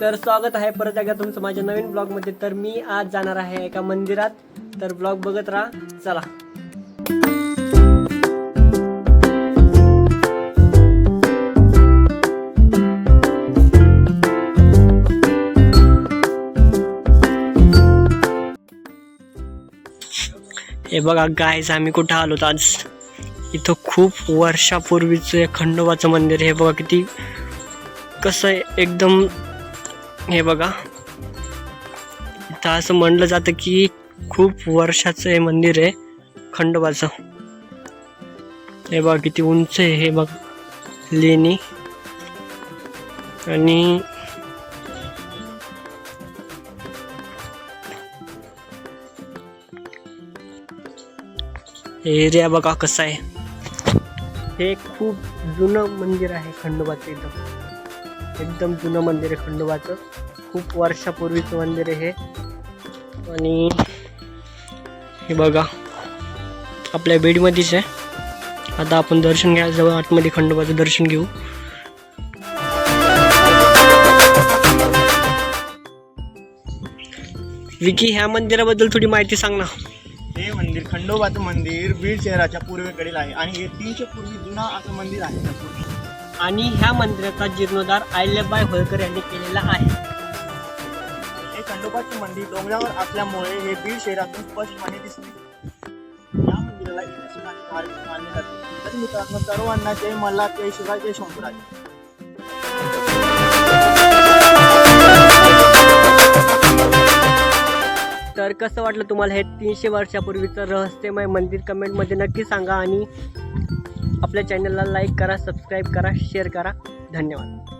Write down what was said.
तर स्वागत आहे परत एकदा तुमचं माझ्या नवीन ब्लॉगमध्ये। तर मी आज जाणार आहे एका मंदिरात, तर ब्लॉग बघत राहा, चला। हे बघा गाईज, आम्ही कुठं आलोत आज। इथं खूप वर्षापूर्वीचं खंडोबाचं मंदिर। हे बघा किती कसं आहे एकदम। हे बघा इथं असं म्हणलं जातं की खूप वर्षाचं हे मंदिर आहे खंडोबाचं। हे बघा किती उंच आहे, हे बघा लेणी। आणि एरिया बघा कसा आहे। हे खूप जुनं मंदिर आहे खंडोबाचं, एकदम जुनं मंदिर आहे खंडोबाचं। खूप वर्षापूर्वीचं मंदिर आहे हे। आणि हे बघा आपल्या बीडमध्येच आहे। आता आपण दर्शन घ्यायला जाऊ आतमध्ये, खंडोबाचं दर्शन घेऊ। विकी, ह्या मंदिराबद्दल थोडी माहिती सांग ना। हे मंदिर, खंडोबाचं मंदिर बीड शहराच्या पूर्वेकडील आहे आणि हे 300 पूर्वी जुना असं मंदिर आहे। आणि ह्या मंदिराचा जीर्णोद्धार अहिल्याबाई होळकर यांनी केलेला आहे। हे खंडोबाचे मंदिर डोंगरावर असल्यामुळे हे बीड शहरातून स्पष्टपणे दिसते। या मंदिराला ऐतिहासिक आणि धार्मिक मानले जाते। तर मित्रांनो, सर्वांना जय मल्हार, जय शिवाय, जय शंभूराज। तर कसं वाटलं तुम्हाला हे 300 वर्षापूर्वीचं रहस्यमय मंदिर? कमेंटमध्ये नक्की सांगा। आणि आपल्या चॅनलला लाईक करा, सबस्क्राईब करा, शेअर करा। धन्यवाद।